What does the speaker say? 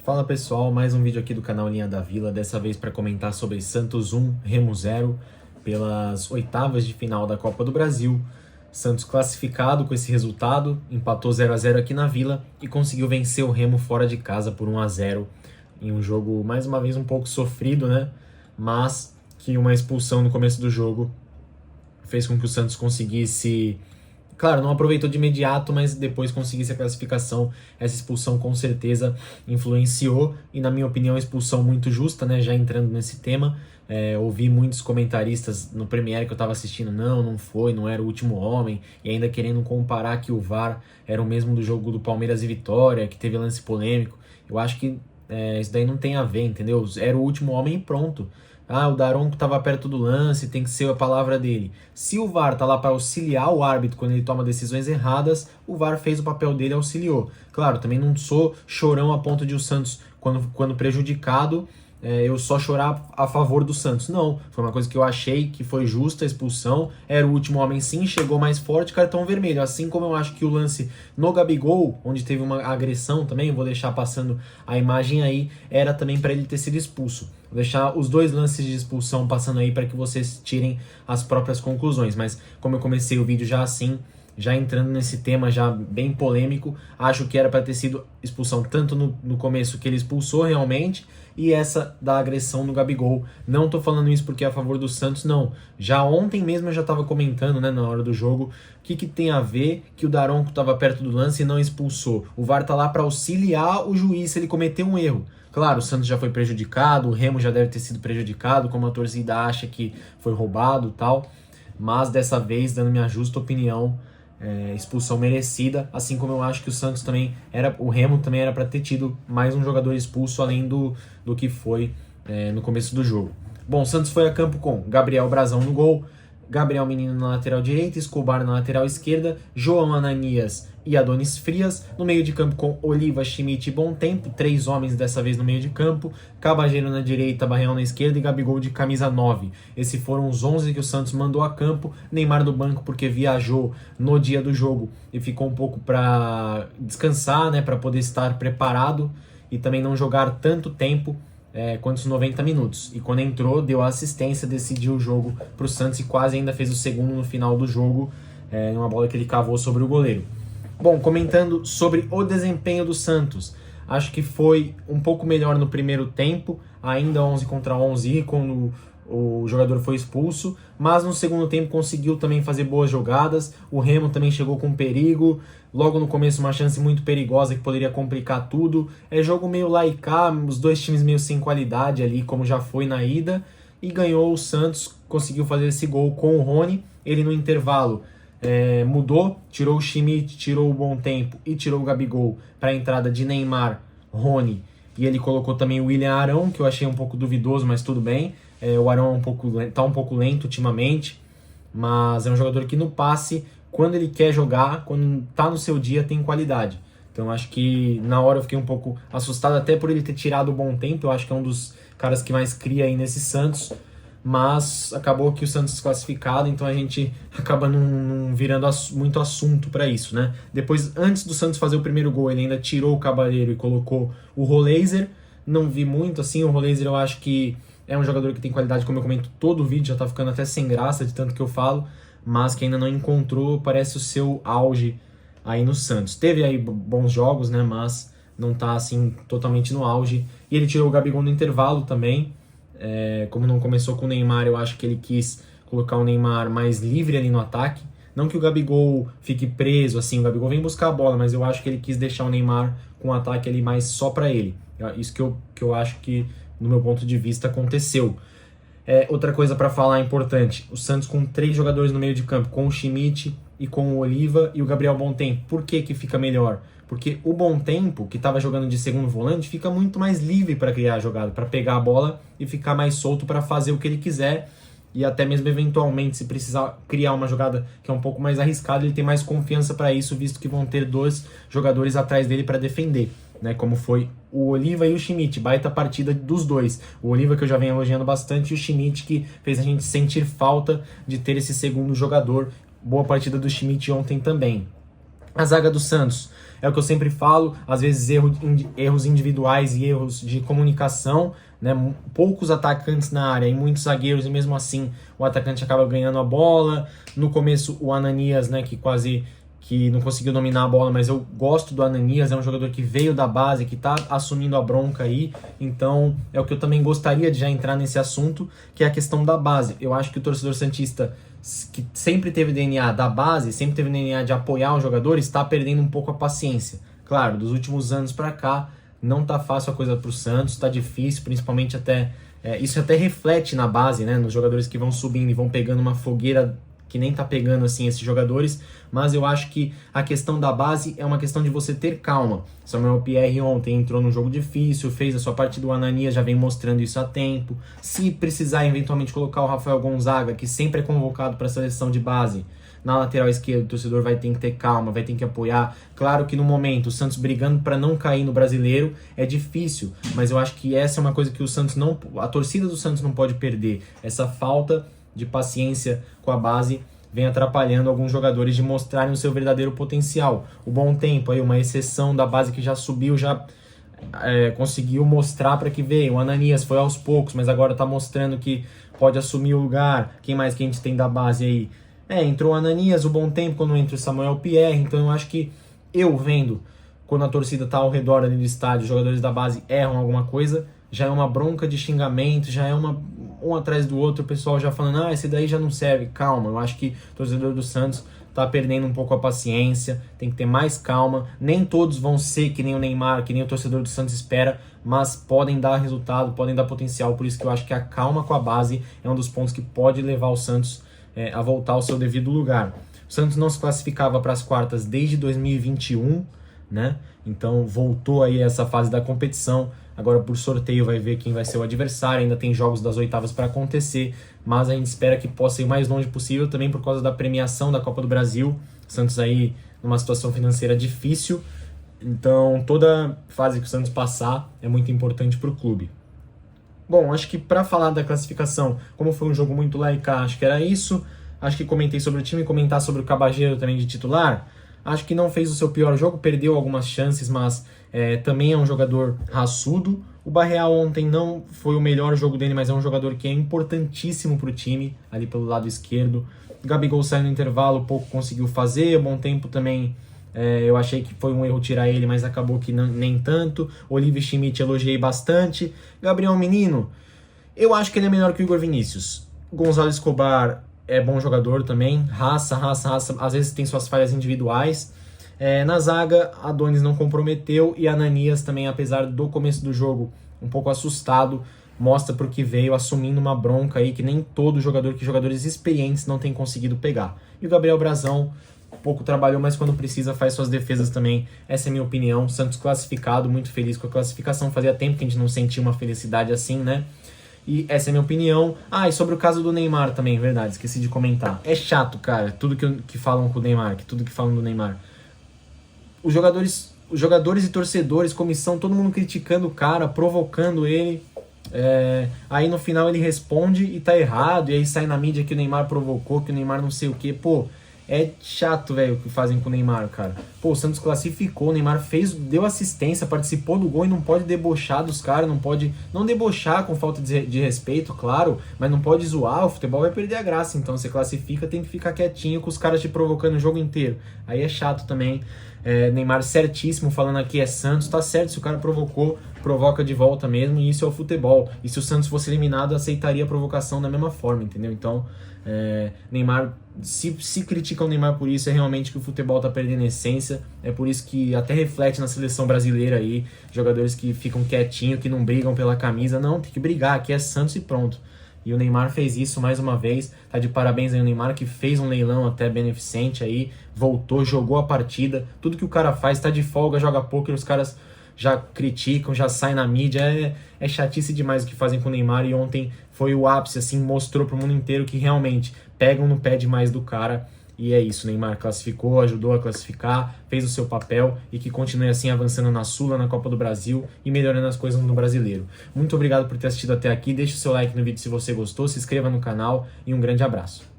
Fala pessoal, mais um vídeo aqui do canal Linha da Vila, dessa vez para comentar sobre Santos 1, Remo 0, pelas oitavas de final da Copa do Brasil. Santos classificado com esse resultado, empatou 0-0 aqui na Vila e conseguiu vencer o Remo fora de casa por 1-0, em um jogo mais uma vez um pouco sofrido, né? Mas que uma expulsão no começo do jogo fez com que o Santos conseguisse... Claro, não aproveitou de imediato, mas depois conseguisse a classificação. Essa expulsão com certeza influenciou e, na minha opinião, a expulsão muito justa, né? Já entrando nesse tema, ouvi muitos comentaristas no Premiere que eu estava assistindo, não foi, não era o último homem, e ainda querendo comparar que o VAR era o mesmo do jogo do Palmeiras e Vitória, que teve lance polêmico. Eu acho que isso daí não tem a ver, entendeu? Era o último homem e pronto. Ah, o Daronco estava perto do lance, tem que ser a palavra dele. Se o VAR tá lá para auxiliar o árbitro quando ele toma decisões erradas, o VAR fez o papel dele e auxiliou. Claro, também não sou chorão a ponto de o Santos, quando prejudicado, eu só chorar a favor do Santos. Não, foi uma coisa que eu achei que foi justa a expulsão. Era o último homem sim, chegou mais forte, cartão vermelho. Assim como eu acho que o lance no Gabigol, onde teve uma agressão também, vou deixar passando a imagem aí, era também para ele ter sido expulso. Vou deixar os dois lances de expulsão passando aí para que vocês tirem as próprias conclusões. Mas como eu comecei o vídeo já assim, já entrando nesse tema já bem polêmico, acho que era para ter sido expulsão tanto no começo que ele expulsou realmente, e essa da agressão no Gabigol. Não tô falando isso porque é a favor do Santos, não. Já ontem mesmo eu já tava comentando, né, na hora do jogo, o que tem a ver que o Daronco tava perto do lance e não expulsou. O VAR tá lá para auxiliar o juiz se ele cometer um erro. Claro, o Santos já foi prejudicado, o Remo já deve ter sido prejudicado, como a torcida acha que foi roubado e tal, mas dessa vez, dando minha justa opinião, expulsão merecida, assim como eu acho que o Santos também o Remo também era para ter tido mais um jogador expulso além do que foi no começo do jogo. Bom, o Santos foi a campo com Gabriel Brazão no gol, Gabriel Menino na lateral direita, Escobar na lateral esquerda, João Ananias e Adonis Frias, no meio de campo com Oliva, Schmidt e Bom Tempo, 3 homens dessa vez no meio de campo, Cabageiro na direita, Barreão na esquerda e Gabigol de camisa 9. Esses foram os 11 que o Santos mandou a campo, Neymar do banco porque viajou no dia do jogo e ficou um pouco para descansar, né, para poder estar preparado e também não jogar tanto tempo quanto os 90 minutos. E quando entrou, deu a assistência, decidiu o jogo para o Santos e quase ainda fez o segundo no final do jogo, numa bola que ele cavou sobre o goleiro. Bom, comentando sobre o desempenho do Santos, acho que foi um pouco melhor no primeiro tempo, ainda 11 contra 11 quando o jogador foi expulso, mas no segundo tempo conseguiu também fazer boas jogadas. O Remo também chegou com perigo, logo no começo uma chance muito perigosa que poderia complicar tudo. É jogo meio lá e cá, os dois times meio sem qualidade ali, como já foi na ida, e ganhou o Santos, conseguiu fazer esse gol com o Rony. Ele no intervalo mudou, tirou o Schmidt, tirou o Bom Tempo e tirou o Gabigol para a entrada de Neymar, Rony, e ele colocou também o William Arão, que eu achei um pouco duvidoso, mas tudo bem. O Arão tá um pouco lento ultimamente, mas é um jogador que no passe, quando ele quer jogar, quando tá no seu dia, tem qualidade. Então acho que na hora eu fiquei um pouco assustado, até por ele ter tirado o Bom Tempo. Eu acho que é um dos caras que mais cria aí nesse Santos, mas acabou que o Santos classificado, então a gente acaba não virando muito assunto para isso, né? Depois, antes do Santos fazer o primeiro gol, ele ainda tirou o Cabalheiro e colocou o Roleiser. Não vi muito, assim, o Roleiser eu acho que é um jogador que tem qualidade, como eu comento todo o vídeo, já tá ficando até sem graça de tanto que eu falo, mas que ainda não encontrou, parece, o seu auge aí no Santos. Teve aí bons jogos, né, mas não tá, assim, totalmente no auge. E ele tirou o Gabigol no intervalo também. Como não começou com o Neymar, eu acho que ele quis colocar o Neymar mais livre ali no ataque. Não que o Gabigol fique preso, assim, o Gabigol vem buscar a bola, mas eu acho que ele quis deixar o Neymar com o ataque ali mais só para ele. Isso que eu acho que, no meu ponto de vista, aconteceu. Outra coisa para falar importante, o Santos com 3 jogadores no meio de campo, com o Schmidt e com o Oliva e o Gabriel Bom Tempo. Por que fica melhor? Porque o Bom Tempo, que estava jogando de segundo volante, fica muito mais livre para criar a jogada, para pegar a bola e ficar mais solto para fazer o que ele quiser, e até mesmo eventualmente, se precisar criar uma jogada que é um pouco mais arriscada, ele tem mais confiança para isso, visto que vão ter 2 jogadores atrás dele para defender, né? Como foi o Oliva e o Schmidt, baita partida dos dois. O Oliva, que eu já venho elogiando bastante, e o Schmidt, que fez a gente sentir falta de ter esse segundo jogador. Boa partida do Schmidt ontem também. A zaga do Santos É o que eu sempre falo, às vezes erros individuais e erros de comunicação, né? Poucos atacantes na área e muitos zagueiros, e mesmo assim o atacante acaba ganhando a bola. No começo o Ananias, né, que não conseguiu dominar a bola, mas eu gosto do Ananias, é um jogador que veio da base, que tá assumindo a bronca aí, então é o que eu também gostaria de já entrar nesse assunto, que é a questão da base. Eu acho que o torcedor santista, que sempre teve DNA da base, sempre teve DNA de apoiar os jogadores, está perdendo um pouco a paciência. Claro, dos últimos anos para cá, não tá fácil a coisa pro Santos, tá difícil, principalmente até... isso até reflete na base, né, nos jogadores que vão subindo e vão pegando uma fogueira que nem tá pegando assim esses jogadores, mas eu acho que a questão da base é uma questão de você ter calma. Samuel Pierre ontem entrou num jogo difícil, fez a sua parte do Ananias, já vem mostrando isso há tempo. Se precisar eventualmente colocar o Rafael Gonzaga, que sempre é convocado para a seleção de base, na lateral esquerda, o torcedor vai ter que ter calma, vai ter que apoiar. Claro que no momento o Santos brigando para não cair no Brasileiro é difícil, mas eu acho que essa é uma coisa que o Santos não, a torcida do Santos não pode perder. Essa falta de paciência com a base vem atrapalhando alguns jogadores de mostrarem o seu verdadeiro potencial. O Bom Tempo, aí uma exceção da base que já subiu, já conseguiu mostrar para que veio. O Ananias foi aos poucos, mas agora está mostrando que pode assumir o lugar. Quem mais que a gente tem da base aí? Entrou o Ananias, o Bom Tempo, quando entra o Samuel Pierre, então eu acho que eu vendo, quando a torcida está ao redor ali do estádio, os jogadores da base erram alguma coisa, já é uma bronca de xingamento, já é um atrás do outro, o pessoal já falando, esse daí já não serve. Calma, eu acho que o torcedor do Santos tá perdendo um pouco a paciência, tem que ter mais calma. Nem todos vão ser que nem o Neymar, que nem o torcedor do Santos espera, mas podem dar resultado, podem dar potencial. Por isso que eu acho que a calma com a base é um dos pontos que pode levar o Santos a voltar ao seu devido lugar. O Santos não se classificava para as quartas desde 2021, né? Então voltou aí essa fase da competição. Agora por sorteio vai ver quem vai ser o adversário, ainda tem jogos das oitavas para acontecer, mas a gente espera que possa ir o mais longe possível também por causa da premiação da Copa do Brasil. Santos aí numa situação financeira difícil, então toda fase que o Santos passar é muito importante para o clube. Bom, acho que para falar da classificação, como foi um jogo muito lá e cá, acho que era isso. Acho que comentei sobre o time, comentar sobre o Cabageiro também de titular. Acho que não fez o seu pior jogo, perdeu algumas chances, mas também é um jogador raçudo. O Barreal ontem não foi o melhor jogo dele, mas é um jogador que é importantíssimo para o time, ali pelo lado esquerdo. O Gabigol saiu no intervalo, pouco conseguiu fazer. Bom Tempo também, eu achei que foi um erro tirar ele, mas acabou que nem tanto. Oliver Schmidt elogiei bastante. Gabriel Menino, eu acho que ele é melhor que o Igor Vinícius. Gonzalo Escobar é bom jogador também, raça, às vezes tem suas falhas individuais. Na zaga, Adonis não comprometeu e Ananias também, apesar do começo do jogo um pouco assustado, mostra pro que veio, assumindo uma bronca aí que nem todo jogador, que jogadores experientes não tem conseguido pegar. E o Gabriel Brazão pouco trabalhou, mas quando precisa faz suas defesas também. Essa é a minha opinião. Santos classificado, muito feliz com a classificação, fazia tempo que a gente não sentia uma felicidade assim, né? E essa é a minha opinião. E sobre o caso do Neymar também, verdade, esqueci de comentar. É chato, cara, tudo que falam com o Neymar, tudo que falam do Neymar. Os jogadores e torcedores, comissão, todo mundo criticando o cara, provocando ele. Aí no final ele responde e tá errado, e aí sai na mídia que o Neymar provocou, que o Neymar não sei o que. Pô, é chato, velho, o que fazem com o Neymar, cara. Pô, o Santos classificou, o Neymar deu assistência, participou do gol e não pode debochar dos caras, não pode... Não debochar com falta de respeito, claro, mas não pode zoar, o futebol vai perder a graça. Então você classifica, tem que ficar quietinho com os caras te provocando o jogo inteiro. Aí é chato também. Neymar certíssimo, falando aqui é Santos, tá certo, se o cara provocou, provoca de volta mesmo, e isso é o futebol. E se o Santos fosse eliminado, aceitaria a provocação da mesma forma, entendeu? Então, Neymar, se critica o Neymar por isso, é realmente que o futebol tá perdendo a essência, é por isso que até reflete na seleção brasileira aí, jogadores que ficam quietinhos, que não brigam pela camisa, não, tem que brigar, aqui é Santos e pronto. E o Neymar fez isso mais uma vez, tá de parabéns aí o Neymar, que fez um leilão até beneficente aí, voltou, jogou a partida, tudo que o cara faz, tá de folga, joga poker, os caras já criticam, já saem na mídia, é chatice demais o que fazem com o Neymar, e ontem foi o ápice, assim, mostrou pro mundo inteiro que realmente pegam no pé demais do cara. E é isso, Neymar classificou, ajudou a classificar, fez o seu papel e que continue assim avançando na Sula, na Copa do Brasil e melhorando as coisas no Brasileiro. Muito obrigado por ter assistido até aqui, deixe o seu like no vídeo se você gostou, se inscreva no canal e um grande abraço.